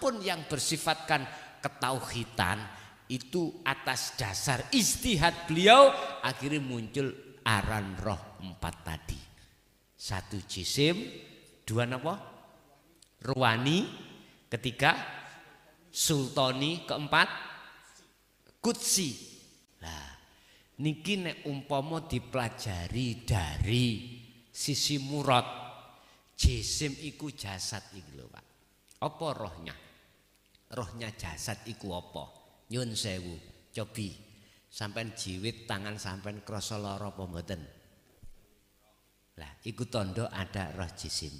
apapun yang bersifatkan ketauhidan itu atas dasar ijtihad beliau akhirnya muncul aran roh 4 tadi. 1 jisim, 2 napa? Ruwani, ketiga sultani, keempat qudsi. Lah niki nek umpama dipelajari dari sisi murad, jisim iku jasad iki lho Pak. Apa rohnya? Rohnya jasad iku apa? Nyun sewu, cobi sampean jiwit tangan sampean krasa lara apa mboten? Lah iku tondo ada roh jisim.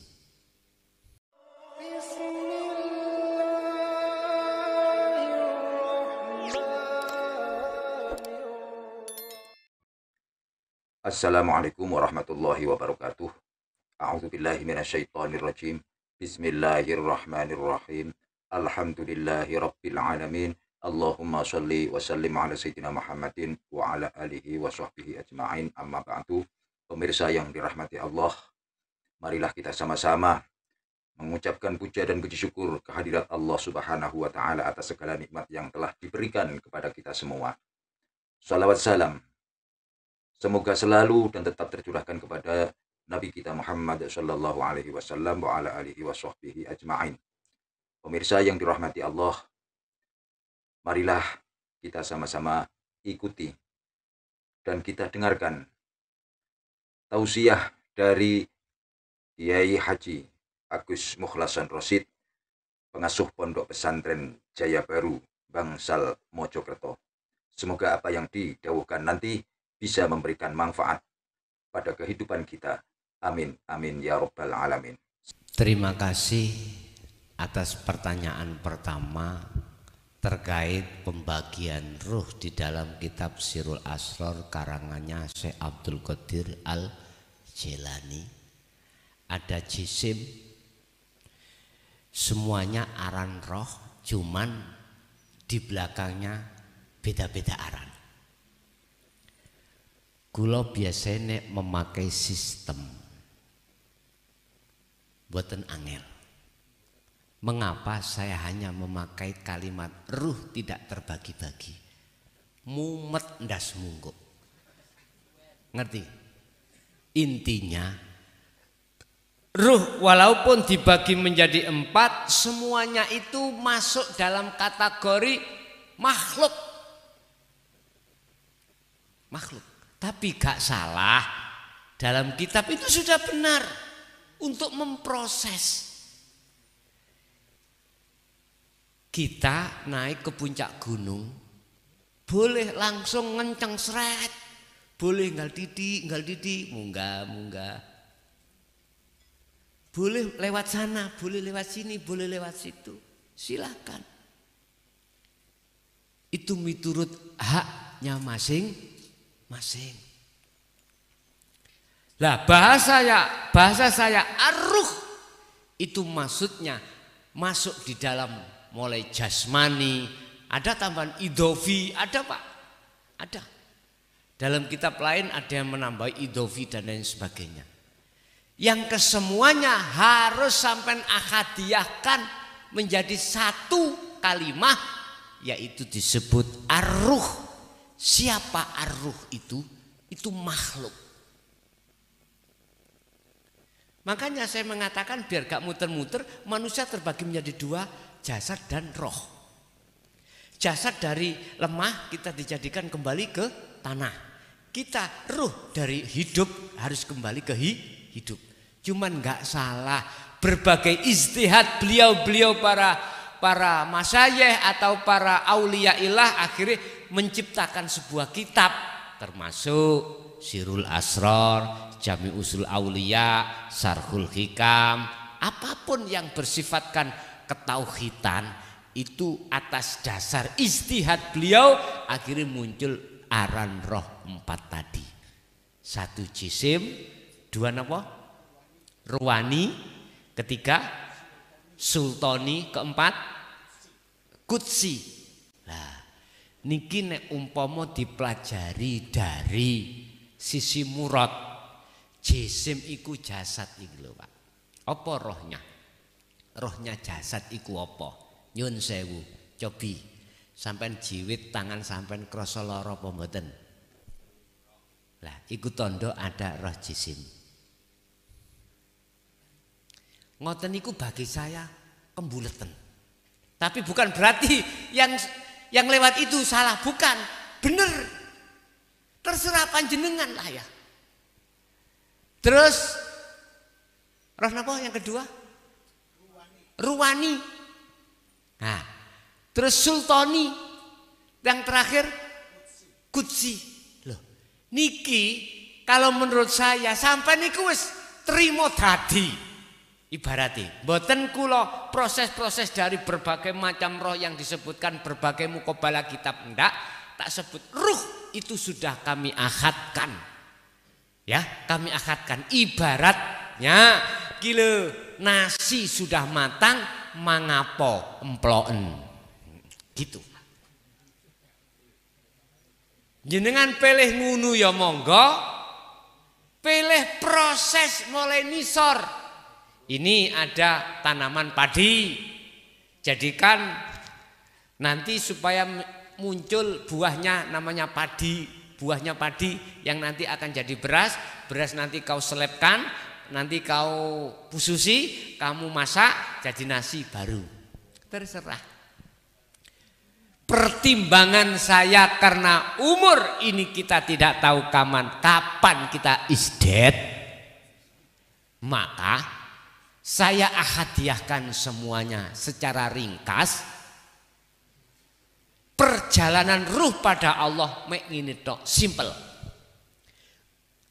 Assalamualaikum warahmatullahi wabarakatuh. A'udzubillahi minasyaitonirrajim. Bismillahirrahmanirrahim. Alhamdulillahi rabbil alamin. Allahumma shalli wa sallim ala sayyidina Muhammadin wa ala alihi wa sahbihi ajma'in. Amma ba'du. Pemirsa yang dirahmati Allah, marilah kita sama-sama mengucapkan puja dan puji syukur kehadirat Allah Subhanahu wa taala atas segala nikmat yang telah diberikan kepada kita semua. Salawat salam semoga selalu dan tetap tercurahkan kepada Nabi kita Muhammad sallallahu alaihi wasallam wa ala alihi wa sahbihi ajma'in. Pemirsa yang dirahmati Allah, marilah kita sama-sama ikuti dan kita dengarkan tausiah dari Kiai Haji Agus Mukhlasan Rosid, pengasuh Pondok Pesantren Jaya Baru, Bangsal Mojokerto. Semoga apa yang didawuhkan nanti bisa memberikan manfaat pada kehidupan kita. Amin, amin, ya Rabbal Alamin. Terima kasih atas pertanyaan pertama terkait pembagian ruh di dalam kitab Sirul Asror karangannya Syekh Abdul Qadir Al-Jilani. Ada jisim, semuanya aran roh, cuman di belakangnya beda-beda aran. Kula biasanya memakai sistem buatan angel. Mengapa saya hanya memakai kalimat ruh tidak terbagi-bagi? Mumet ndas mungguk. Ngerti? Intinya ruh walaupun dibagi menjadi 4, semuanya itu masuk dalam kategori makhluk. Makhluk. Tapi gak salah, dalam kitab itu sudah benar untuk memproses. Kita naik ke puncak gunung, boleh langsung ngenceng seret, boleh nggal didi, munggah. Boleh lewat sana, boleh lewat sini, boleh lewat situ, silakan. Itu miturut haknya masing-masing. Lah bahasa saya ar-ruh itu maksudnya masuk di dalam mulai jasmani, ada tambahan idofi, ada Pak, ada. Dalam kitab lain ada yang menambah idofi dan lain sebagainya. Yang kesemuanya harus sampai akhadiyahkan menjadi satu kalimah, yaitu disebut ar-ruh. Siapa ar-ruh itu? Itu makhluk. Makanya saya mengatakan biar gak muter-muter, manusia terbagi menjadi 2, jasad dan roh. Jasad dari lemah kita dijadikan kembali ke tanah. Kita ruh dari hidup harus kembali ke hidup. Cuman gak salah, berbagai ijtihad beliau-beliau para masyayikh atau para auliyaillah akhirnya menciptakan sebuah kitab termasuk Sirul Asror, Jami Usul Aulia, Sarhul Hikam. Apapun yang bersifatkan ketauhidan itu atas dasar ijtihad beliau akhirnya muncul aran roh 4 tadi. 1 jisim, 2 napa? Ruwani, ketiga sultani, keempat qudsi. Nah, niki nek umpama dipelajari dari sisi murad, jisim iku jasad iki lho Pak. Apa rohnya? Rohnya jasad iku apa? Nyun sewu, cobi sampean jiwit tangan sampean krasa lara apa mboten? Lah, iku tanda ada roh jisim. Ngoten niku bagi saya kembuleten. Tapi bukan berarti yang lewat itu salah, bukan. Bener. Terserah panjenengan lah ya. Terus roh napa yang kedua? Ruwani. Nah, terus sultani. Yang terakhir kudsi. Loh, niki kalau menurut saya sampai niku wis trimo dadi. Ibaratnya, mboten kula proses-proses dari berbagai macam roh yang disebutkan berbagai mukobala kitab enggak, tak sebut ruh itu sudah kami akadkan. Ya, kami akadkan ibaratnya kilo nasi sudah matang mangapo emploen. Gitu. Jenengan pilih ngunu ya monggo, pilih proses mulai nisor. Ini ada tanaman padi, jadikan nanti supaya muncul buahnya namanya padi, buahnya padi yang nanti akan jadi beras, beras nanti kau selipkan, nanti kau pususi, kamu masak jadi nasi baru. Terserah. Pertimbangan saya karena umur ini kita tidak tahu kapan kita is dead, maka saya hadiahkan semuanya secara ringkas. Perjalanan ruh pada Allah mek ngene tok, simple.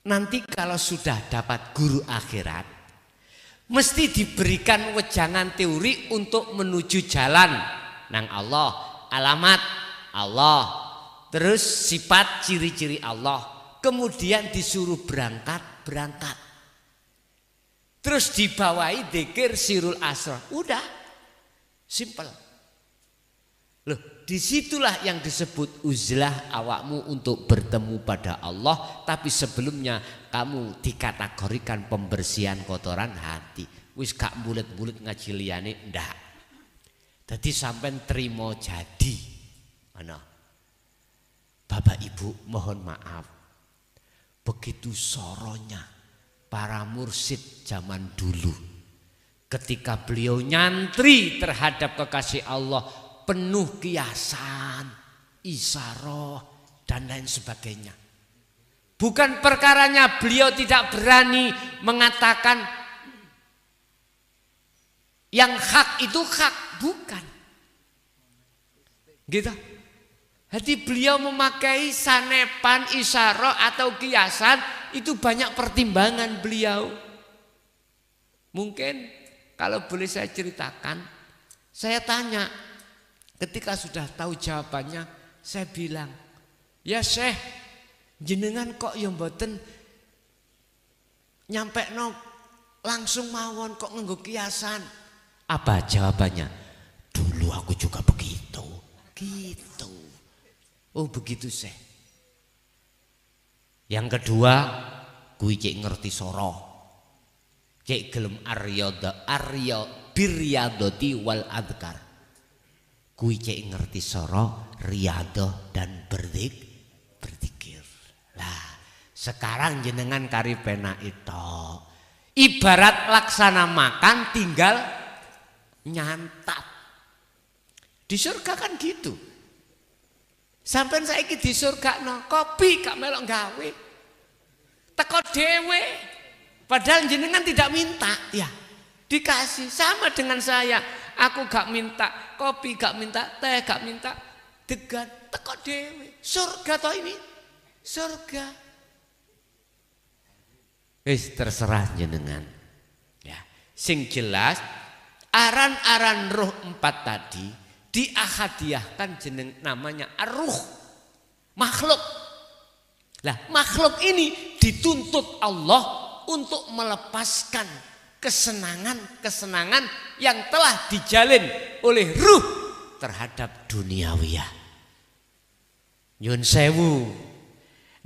Nanti kalau sudah dapat guru akhirat, mesti diberikan wejangan teori untuk menuju jalan nang Allah, alamat Allah, terus sifat ciri-ciri Allah, kemudian disuruh berangkat. Terus dibawahi dzikir sirul asrar. Udah. Simple. Loh, disitulah yang disebut uzlah awakmu untuk bertemu pada Allah. Tapi sebelumnya kamu dikategorikan pembersihan kotoran hati. Wis gak bulet-bulet ngaji liyane ndak. Dadi sampean trimo jadi. Ana. Bapak Ibu mohon maaf. Begitu soronya para mursyid zaman dulu, ketika beliau nyantri terhadap kekasih Allah, penuh kiasan, isaroh dan lain sebagainya. Bukan perkaranya beliau tidak berani mengatakan yang hak itu hak, bukan. Gitu. Jadi beliau memakai sanepan, isaroh atau kiasan itu banyak pertimbangan beliau. Mungkin kalau boleh saya ceritakan, saya tanya ketika sudah tahu jawabannya, saya bilang, ya Syekh, jenengan kok yang mboten nyampe no langsung mawon kok nganggo kiasan. Apa jawabannya? Dulu aku juga begitu. Gitu. Oh begitu Syekh. Yang kedua, kuwi cek ngerti soro. Cek gelem arya biryadati wal adkar. Kuwi cek ngerti soro, riyadhah dan berzikir. Lah, sekarang jenengan kari pena itu. Ibarat laksana makan tinggal nyantap. Di surga kan gitu. Sampai saiki di surga no kopi gak melok gawe, teko dewe. Padahal jenengan tidak minta, ya dikasih. Sama dengan saya, aku gak minta kopi, gak minta teh, gak minta degan, teko dewe. Surga toh ini, surga. Wis terserah jenengan. Ya, sing jelas aran-aran roh 4 tadi diahadiahkan jeneng namanya ar-ruh, makhluk. Lah makhluk ini dituntut Allah untuk melepaskan kesenangan-kesenangan yang telah dijalin oleh ruh terhadap duniawiyah. Nyun sewu,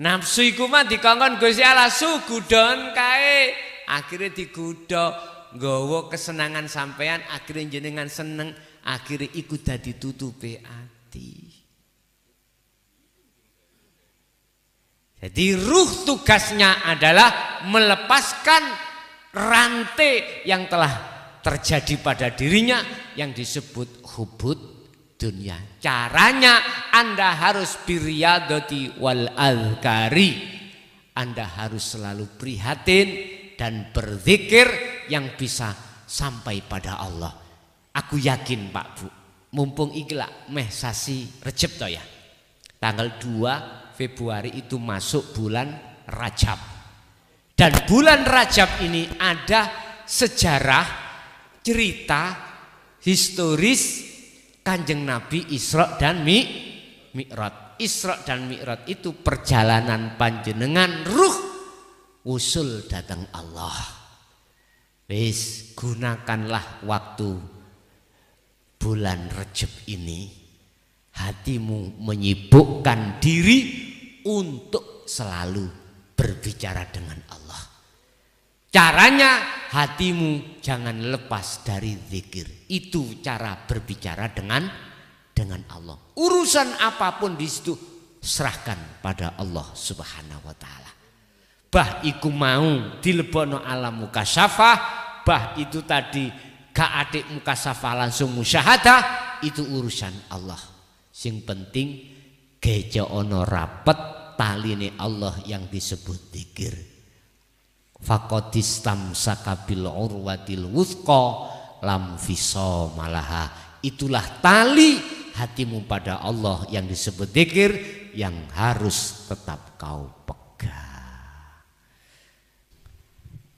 nafsu iku mah dikongkon Gusti Allah sugudon kae, akhirnya digodha nggawa kesenangan sampean akhirnya jenengan seneng, akhirnya iku dadi tutupe ati. Jadi ruh tugasnya adalah melepaskan rantai yang telah terjadi pada dirinya yang disebut hubud dunia. Caranya Anda harus biriyadati wal azkari. Anda harus selalu prihatin dan berzikir yang bisa sampai pada Allah. Aku yakin Pak Bu, mumpung ikhlas meh sasi Recep toh ya. Tanggal 2 Februari itu masuk bulan Rajab. Dan bulan Rajab ini ada sejarah, cerita, historis Kanjeng Nabi Isra dan Mi'raj. Isra dan Mi'raj itu perjalanan panjenengan ruh usul datang Allah. Wis gunakanlah waktu bulan Rajab ini, hatimu menyibukkan diri untuk selalu berbicara dengan Allah. Caranya hatimu jangan lepas dari zikir. Itu cara berbicara dengan Allah. Urusan apapun di situ serahkan pada Allah Subhanahu wa taala. Bah iku mau dilebono alam mukasyafah, bah itu tadi gak atik mukasyafah langsung musyahadah, itu urusan Allah. Sing penting geja ono rapet taline Allah yang disebut zikir. Faqadistam sakabil urwatil wuthqa lam fisomalaha. Itulah tali hatimu pada Allah yang disebut zikir yang harus tetap kau pegang.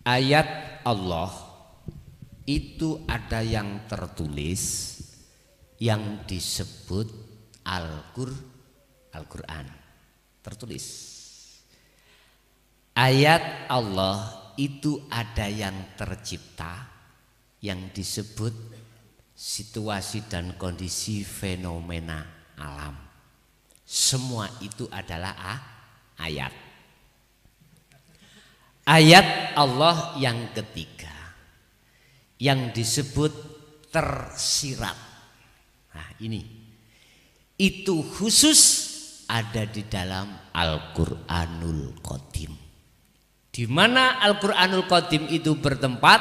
Ayat Allah itu ada yang tertulis yang disebut Al-Quran tertulis. Ayat Allah itu ada yang tercipta yang disebut situasi dan kondisi fenomena alam. Semua itu adalah ayat. Ayat Allah yang ketiga yang disebut tersirat. Nah ini itu khusus ada di dalam Al-Quranul Qadim. Di mana Al-Quranul Qadim itu bertempat,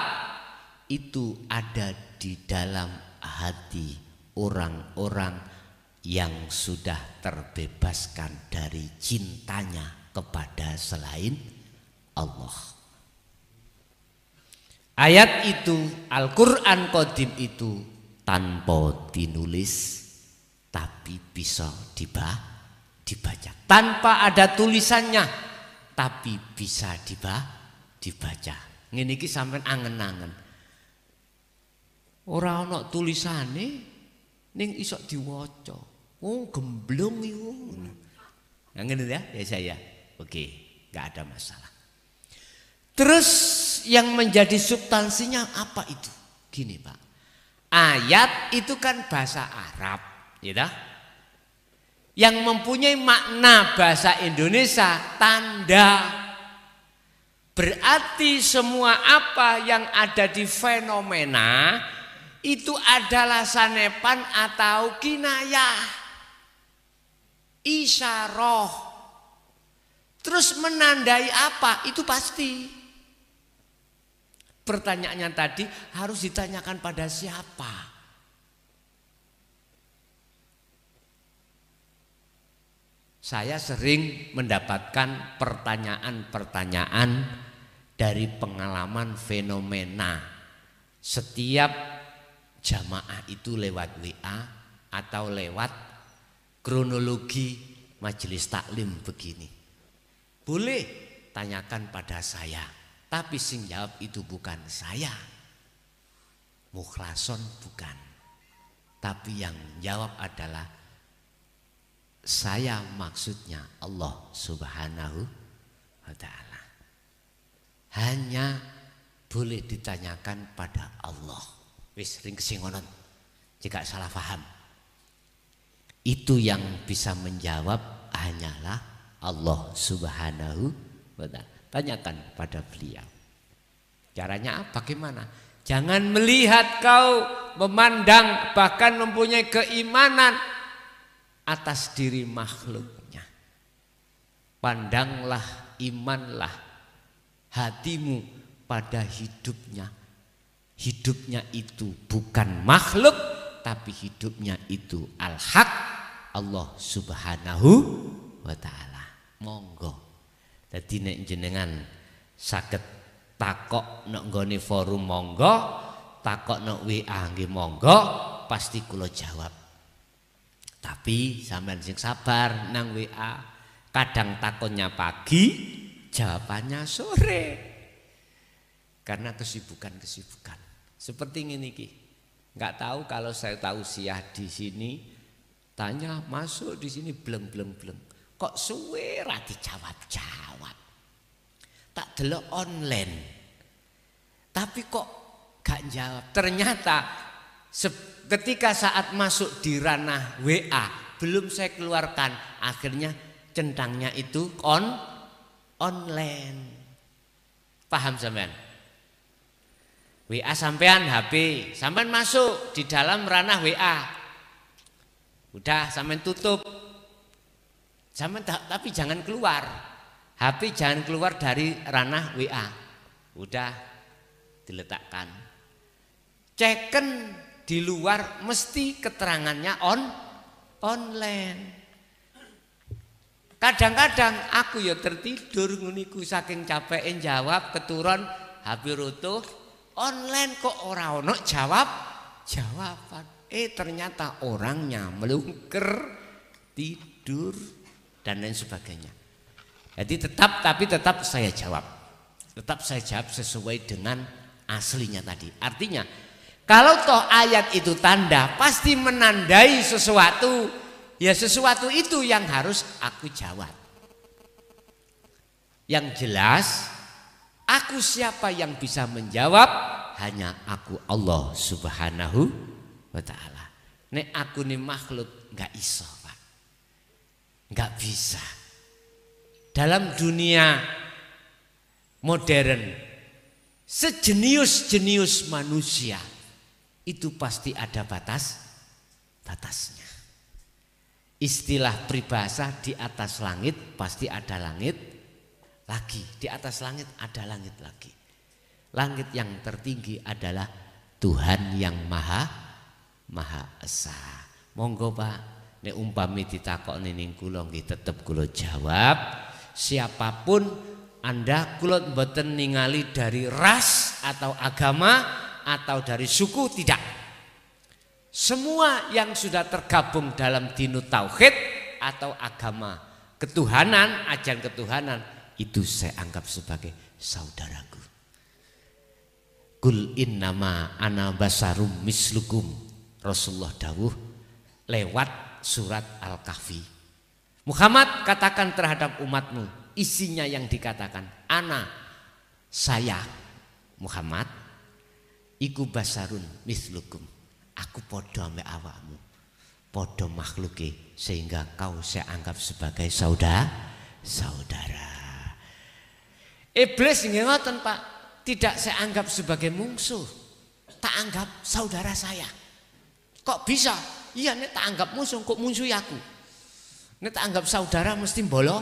itu ada di dalam hati orang-orang yang sudah terbebaskan dari cintanya kepada selain Allah. Ayat itu, Al-Quran Qadim itu tanpa dinulis tapi bisa dibaca. Tanpa ada tulisannya tapi bisa dibaca. Ngene iki sampean angen-angen. Ora ana tulisane ning iso diwaca. Oh, gemblong iku. Nah, ngene ya saya. Oke, enggak ada masalah. Terus yang menjadi substansinya apa itu? Gini, Pak. Ayat itu kan bahasa Arab, gitu. Yang mempunyai makna bahasa Indonesia tanda. Berarti semua apa yang ada di fenomena itu adalah sanepan atau kinayah, isyarah. Terus menandai apa? Itu pasti. Pertanyaannya tadi harus ditanyakan pada siapa? Saya sering mendapatkan pertanyaan-pertanyaan dari pengalaman fenomena. Setiap jamaah itu lewat WA atau lewat kronologi majelis taklim begini. Boleh tanyakan pada saya, tapi sing jawab itu bukan saya. Mukhlason bukan. Tapi yang jawab adalah saya, maksudnya Allah Subhanahu wa ta'ala. Hanya boleh ditanyakan pada Allah. Wis ring kesingonon jika salah paham. Itu yang bisa menjawab hanyalah Allah Subhanahu wa ta'ala. Tanyakan pada beliau. Caranya apa? Bagaimana? Jangan melihat kau memandang bahkan mempunyai keimanan atas diri makhluknya. Pandanglah, imanlah hatimu pada hidupnya. Hidupnya itu bukan makhluk, tapi hidupnya itu al-haq, Allah Subhanahu wa ta'ala. Monggo. Dadi nek jenengan saged takok nek nggone forum monggo, takok nek WA nggih monggo, pasti kula jawab. Tapi sampean sing sabar nang WA, kadang takonnya pagi, jawabannya sore. Karena kesibukan-kesibukan. Seperti ini ki. Enggak tahu kalau saya tausiah di sini, tanya masuk di sini bleng. Kok suwe ra dijawab-jawab. Tak delok online. Tapi kok gak jawab. Ternyata ketika saat masuk di ranah WA belum saya keluarkan, akhirnya centangnya itu online. Paham sampean? WA sampean HP, sampean masuk di dalam ranah WA. Udah sampean tutup. Sampean tapi jangan keluar. HP jangan keluar dari ranah WA. Udah diletakkan. Ceken di luar mesti keterangannya online. Kadang-kadang aku ya tertidur nguniku saking capek jawab keturun HP rutuh. Online kok ora ono jawaban. Ternyata orangnya melungker, tidur dan lain sebagainya. Jadi tetap saya jawab. Tetap saya jawab sesuai dengan aslinya tadi. Artinya kalau toh ayat itu tanda pasti menandai sesuatu. Ya sesuatu itu yang harus aku jawab. Yang jelas aku siapa yang bisa menjawab? Hanya aku Allah Subhanahu wa ta'ala. Nek aku nih makhluk gak iso Pak. Gak bisa. Dalam dunia modern sejenius-jenius manusia itu pasti ada batasnya. Istilah peribahasa di atas langit pasti ada langit lagi, di atas langit ada langit lagi. Langit yang tertinggi adalah Tuhan yang Maha Esa. Monggo Pak, nek umpami ditakokne ning kula nggih tetep kula jawab. Siapapun Anda kula mboten ningali dari ras atau agama atau dari suku, tidak. Semua yang sudah tergabung dalam dinut tauhid atau agama ketuhanan, ajaran ketuhanan, itu saya anggap sebagai saudaraku. Kul innama ana basarum mislukum, Rasulullah dawuh lewat surat Al-Kahfi. Muhammad katakan terhadap umatmu, isinya yang dikatakan ana, saya Muhammad iku basarun mislukum, aku podo ambek awakmu, podo makhluke, sehingga kau saya anggap sebagai saudara. Iblis nggih ngoten Pak, tidak saya anggap sebagai musuh, tak anggap saudara saya. Kok bisa? Iya nek tak anggap musuh kok musuhi aku. Nek tak anggap saudara mesti bolo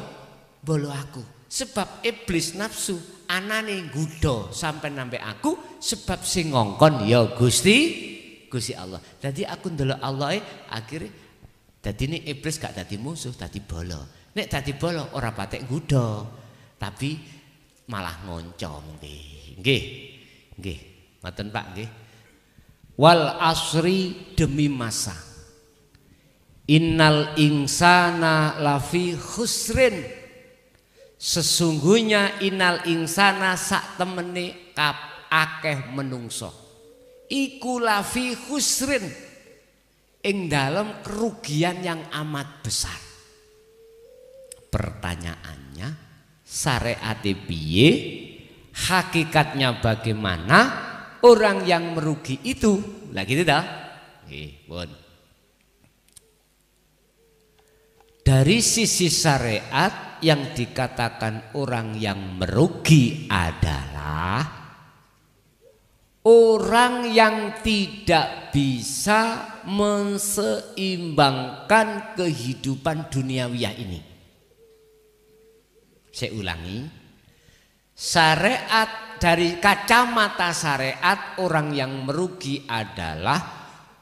aku. Sebab iblis nafsu anane nggodha sampai nampe aku, sebab sing ngongkon ya Gusti Allah. Jadi aku ndelok Allah akhirnya jadi ini iblis gak dadi musuh, dadi bolo. Nek dadi bolo ora patek nggodha, tapi malah ngoncong nggih. Ngoten Pak nggih. Wal asri, demi masa. Innal insana lafi khusrin. Sesungguhnya innal insana sak temene akeh menungso. Iku lafi khusrin, ing dalam kerugian yang amat besar. Pertanyaannya, syariat piye? Hakikatnya bagaimana? Orang yang merugi itu, lah gitu dah. Dari sisi syariat yang dikatakan orang yang merugi adalah orang yang tidak bisa menseimbangkan kehidupan duniawiyah ini. Saya ulangi, syariat, dari kacamata syariat, orang yang merugi adalah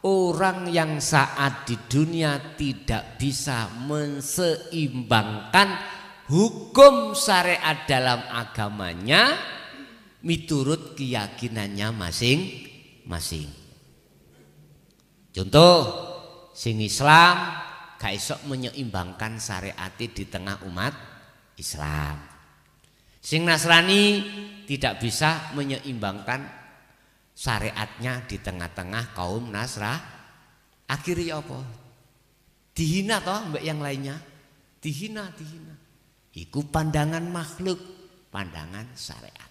orang yang saat di dunia tidak bisa menseimbangkan hukum syariat dalam agamanya miturut keyakinannya masing-masing. Contoh, sing Islam gak iso menyeimbangkan syariat di tengah umat Islam. Sing Nasrani tidak bisa menyeimbangkan syariatnya di tengah-tengah kaum Nasrani. Akhirnya apa? Dihina toh mbak yang lainnya. Dihina. Iku pandangan makhluk, pandangan syariat.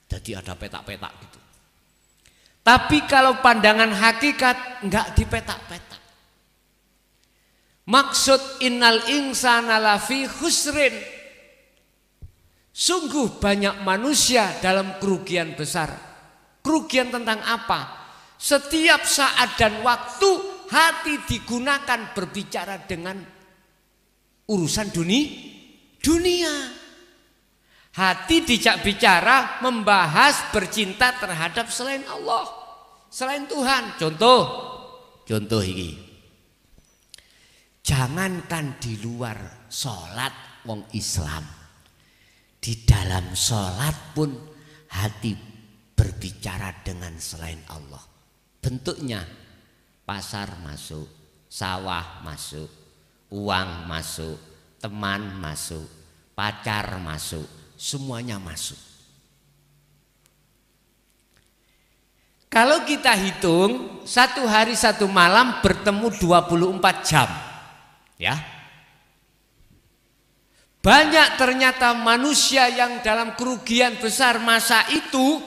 Jadi ada petak-petak gitu. Tapi kalau pandangan hakikat enggak dipetak-petak. Maksud innal insana lafi khusrin. Sungguh banyak manusia dalam kerugian besar. Kerugian tentang apa? Setiap saat dan waktu hati digunakan berbicara dengan urusan dunia. Hati dijak bicara membahas bercinta terhadap selain Allah, selain Tuhan. Contoh ini. Jangankan di luar sholat wong Islam, di dalam sholat pun hati berbicara dengan selain Allah. Bentuknya pasar masuk, sawah masuk, uang masuk, teman masuk, pacar masuk, semuanya masuk. Kalau kita hitung satu hari satu malam bertemu 24 jam, ya. Banyak ternyata manusia yang dalam kerugian besar masa itu,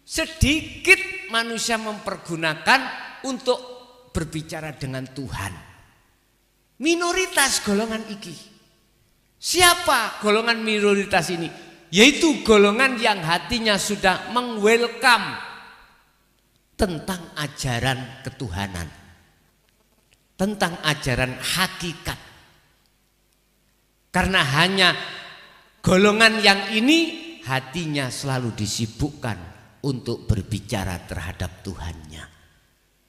sedikit manusia mempergunakan untuk berbicara dengan Tuhan. Minoritas golongan iki. Siapa golongan minoritas ini? Yaitu golongan yang hatinya sudah meng-welcome tentang ajaran ketuhanan, tentang ajaran hakikat. Karena hanya golongan yang ini hatinya selalu disibukkan untuk berbicara terhadap Tuhannya.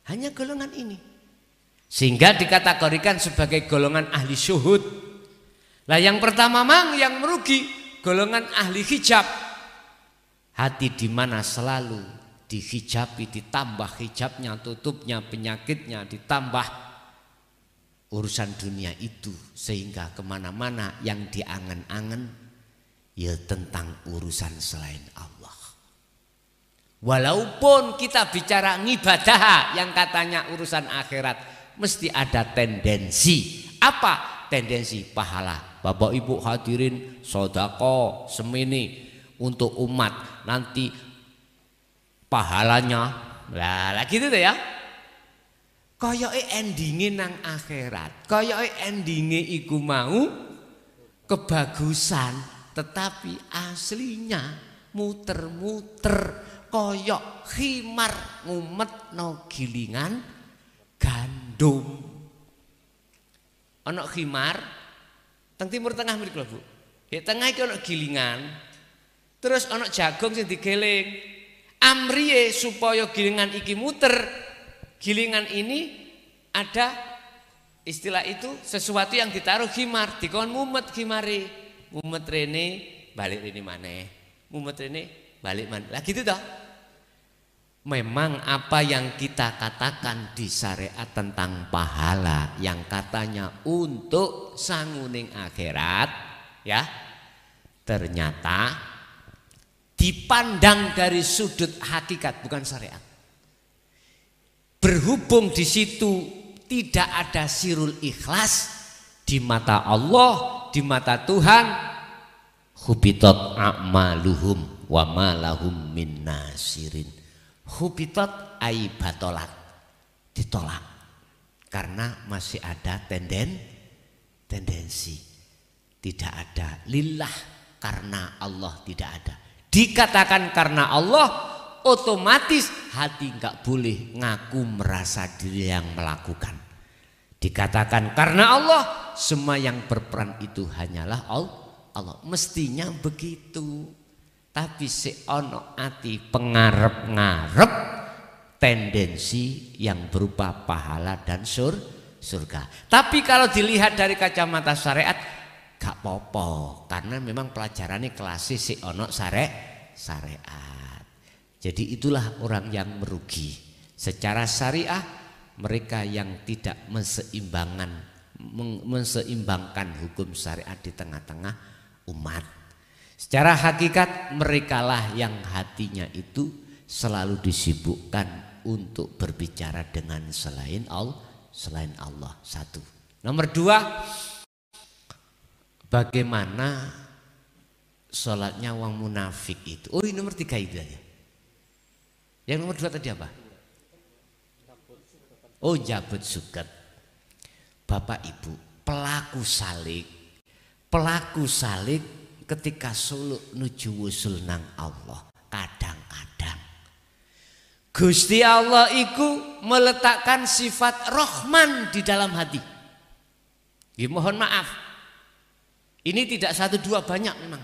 Hanya golongan ini. Sehingga dikategorikan sebagai golongan ahli syuhud. Lah yang pertama yang merugi golongan ahli hijab. Hati di mana selalu dihijabi, ditambah hijabnya, tutupnya, penyakitnya, ditambah urusan dunia itu, sehingga kemana-mana yang diangen-angen ya tentang urusan selain Allah. Walaupun kita bicara ngibadah yang katanya urusan akhirat, mesti ada tendensi. Apa tendensi? Pahala. Bapak Ibu hadirin, sodako semini untuk umat, nanti pahalanya lah gitu tuh ya. Koyoke endinge nang akhirat, koyoke endinge iku mau kebagusan, tetapi aslinya muter-muter koyok khimar ngumetno gilingan gandum. Ana khimar teng timur tengah mriku lho Bu. Di tengah iki ana gilingan. Terus ana jagung sing digeling. Amriye supaya gilingan iki muter, gilingan ini ada istilah itu sesuatu yang ditaruh khimar, dikon mumet khimare, mumet rene balik rene maneh, mumet rene balik maneh. Lah gitu toh. Memang apa yang kita katakan di syariat tentang pahala yang katanya untuk sanguning akhirat, ya, ternyata dipandang dari sudut hakikat bukan syariat. Berhubung di situ tidak ada sirul ikhlas di mata Allah, di mata Tuhan, hubitat a'maluhum wa ma lahum min nasirin. Hubitat ay batolat, ditolak karena masih ada tendensi. Tidak ada lillah, karena Allah tidak ada. Dikatakan karena Allah, otomatis hati nggak boleh ngaku merasa diri yang melakukan. Dikatakan karena Allah, semua yang berperan itu hanyalah Allah. Mestinya begitu. Tapi si ono ati pengarep-ngarep tendensi yang berupa pahala dan surga. Tapi kalau dilihat dari kacamata syariat gak popo, karena memang pelajarannya klasis si ono syariat. Jadi itulah orang yang merugi secara syariah, mereka yang tidak menseimbangkan hukum syariat di tengah-tengah umat. Secara hakikat merekalah yang hatinya itu selalu disibukkan untuk berbicara dengan selain Allah. Satu. Nomor dua, bagaimana sholatnya wong munafik itu. Oh, ini nomor tiga itu aja. Yang nomor dua tadi apa? Oh, jabut suket. Bapak Ibu, pelaku salik ketika suluk nuju wusul nang Allah, kadang-kadang Gusti Allah iku meletakkan sifat Rahman di dalam hati. Ya, mohon maaf, ini tidak satu dua, banyak memang.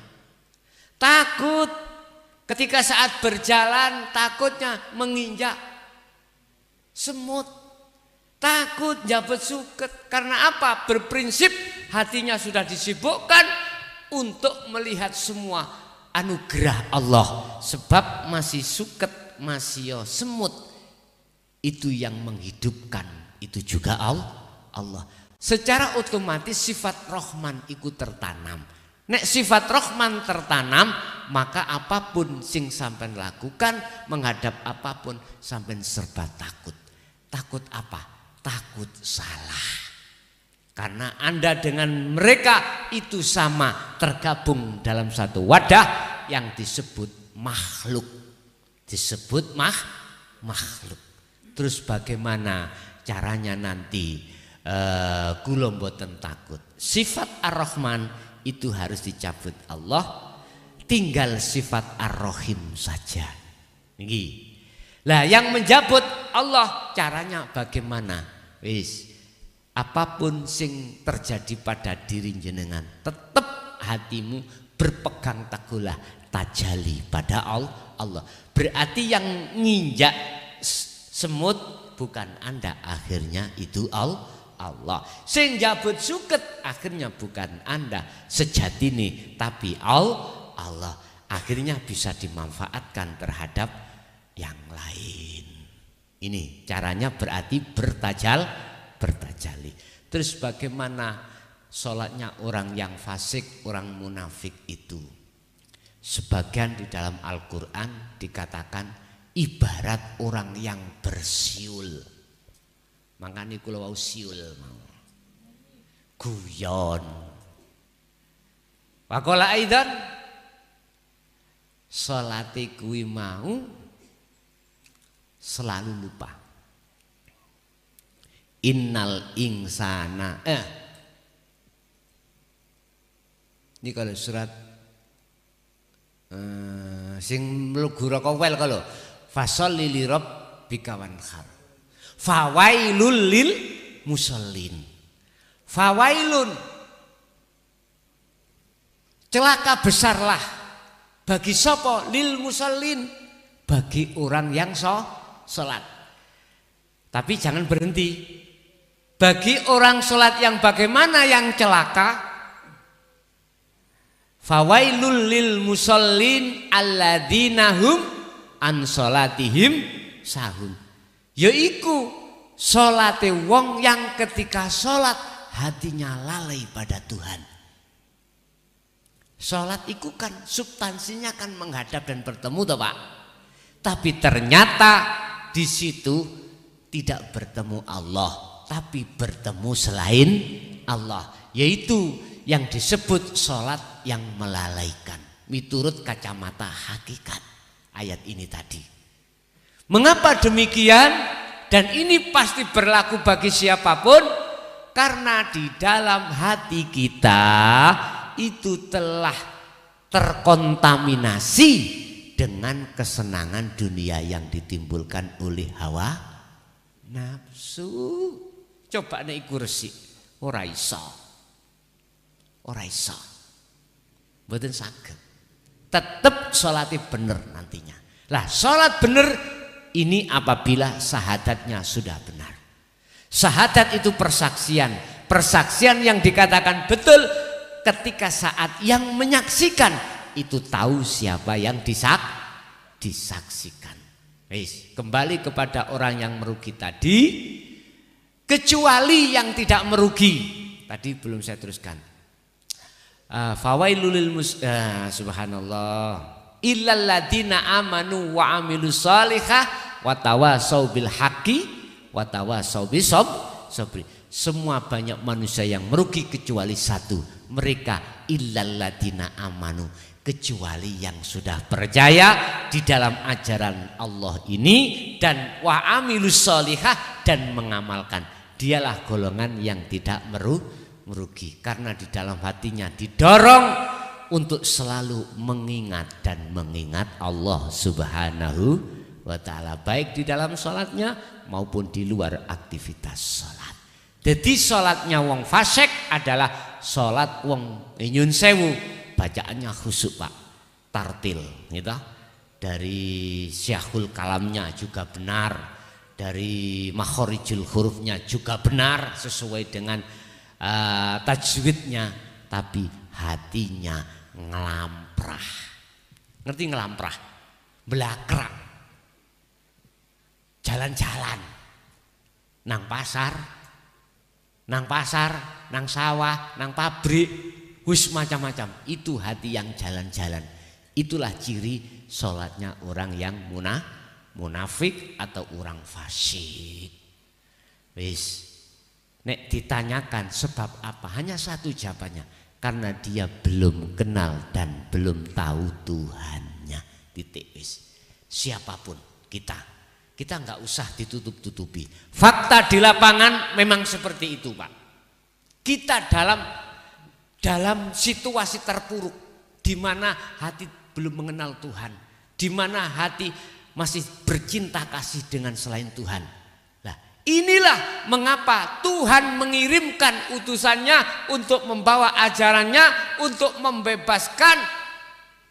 Takut ketika saat berjalan, takutnya menginjak semut, takut jabet suket. Karena apa? Berprinsip hatinya sudah disibukkan untuk melihat semua anugerah Allah. Sebab masih suket, masih semut, itu yang menghidupkan, itu juga Allah. Secara otomatis sifat Rahman itu tertanam. Nek sifat Rahman tertanam, maka apapun sing sampean lakukan, menghadap apapun sampean serba takut. Takut apa? Takut salah. Karena Anda dengan mereka itu sama, tergabung dalam satu wadah yang disebut makhluk. Disebut makhluk. Terus bagaimana caranya nanti kula mboten takut. Sifat Ar-Rahman itu harus dicabut Allah, tinggal sifat Ar-Rahim saja. Niki. Lah yang menjabut Allah caranya bagaimana? Wis, apapun sing terjadi pada diri jenengan, tetap hatimu berpegang teguhlah tajali pada Allah. Berarti yang nginjak semut bukan Anda, akhirnya itu Allah. Sing jabut suket akhirnya bukan Anda sejatine, tapi Allah. Akhirnya bisa dimanfaatkan terhadap yang lain. Ini caranya berarti bertajali. Terus bagaimana sholatnya orang yang fasik, orang munafik itu? Sebagian di dalam Al-Quran dikatakan ibarat orang yang bersiul. Makanya kula wau siul mau. Guyon. Wakola aidan salate kuwi mau selalu lupa. Innal insana. Ini kalau surat sing mlebu kawel kalau fasholli li rabbika wanhar. Fawailul lil musallin. Fawailun, celaka besarlah bagi sapa? Lil musallin, bagi orang yang sholat. Tapi jangan berhenti. Bagi orang sholat yang bagaimana yang celaka? Fawailul lil musallin alladzina hum an sholatihim sahun. Yaiku sholate wong yang ketika sholat hatinya lalai pada Tuhan. Sholat itu kan substansinya kan menghadap dan bertemu toh Pak. Tapi ternyata di situ tidak bertemu Allah, tapi bertemu selain Allah. Yaitu yang disebut sholat yang melalaikan. Miturut kacamata hakikat ayat ini tadi. Mengapa demikian? Dan ini pasti berlaku bagi siapapun, karena di dalam hati kita itu telah terkontaminasi dengan kesenangan dunia yang ditimbulkan oleh hawa nafsu. Coba nek iku resik, ora iso. Ora iso. Mboten saged. Tetep salatnya bener nantinya. Lah salat bener ini apabila syahadatnya sudah benar. Syahadat itu persaksian. Persaksian yang dikatakan betul ketika saat yang menyaksikan itu tahu siapa yang disaksikan. Kembali kepada orang yang merugi tadi, kecuali yang tidak merugi. Tadi belum saya teruskan. Fawailul lil subhanallah illal ladina amanu wa amilus solihah wa tawasau bil haqqi wa tawasau bis sabri. Semua banyak manusia yang merugi kecuali satu, mereka illal ladina amanu, kecuali yang sudah percaya di dalam ajaran Allah ini dan wa amilus solihah dan mengamalkan. Dialah golongan yang tidak merugi karena di dalam hatinya didorong untuk selalu mengingat dan mengingat Allah Subhanahu wa ta'ala, baik di dalam sholatnya maupun di luar aktivitas sholat. Jadi sholatnya wong fasik adalah sholat wong nyun sewu, bacaannya khusyuk Pak, tartil gitu. Dari syakhul kalamnya juga benar, dari makhorijul hurufnya juga benar sesuai dengan tajwidnya, tapi hatinya ngelamprah. Ngerti ngelamprah? Belakrak. Jalan-jalan. Nang pasar, nang sawah, nang pabrik, wis macam-macam. Itu hati yang jalan-jalan. Itulah ciri sholatnya orang yang munafik atau orang fasik. Wis. Nek ditanyakan sebab apa, hanya satu jawabannya, karena dia belum kenal dan belum tahu Tuhannya. Titik wis. Siapapun kita nggak usah ditutup-tutupi. Fakta di lapangan memang seperti itu Pak. Kita dalam situasi terpuruk, di mana hati belum mengenal Tuhan, di mana hati masih bercinta kasih dengan selain Tuhan. Inilah mengapa Tuhan mengirimkan utusannya untuk membawa ajarannya, untuk membebaskan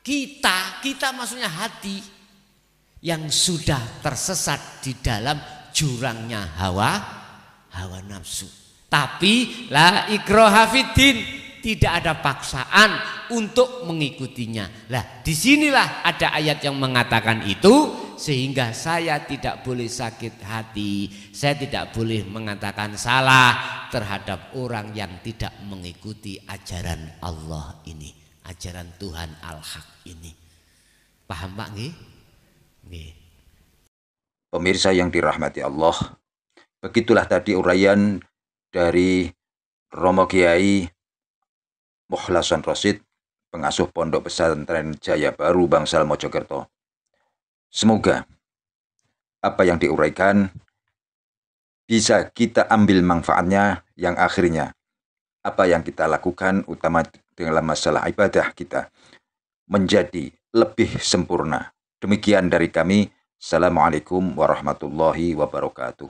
kita maksudnya hati yang sudah tersesat di dalam jurangnya hawa nafsu. Tapi la ikraha fiddin, tidak ada paksaan untuk mengikutinya. Lah disinilah ada ayat yang mengatakan itu. Sehingga saya tidak boleh sakit hati, saya tidak boleh mengatakan salah terhadap orang yang tidak mengikuti ajaran Allah ini, ajaran Tuhan Al-Haq ini. Paham Pak nggih? Nggih. Pemirsa yang dirahmati Allah, begitulah tadi uraian dari Romo Kiai Mukhlason Rosid, pengasuh Pondok Pesantren Jaya Baru Bangsal Mojokerto. Semoga apa yang diuraikan bisa kita ambil manfaatnya, yang akhirnya apa yang kita lakukan utama dalam masalah ibadah kita menjadi lebih sempurna. Demikian dari kami. Assalamualaikum warahmatullahi wabarakatuh.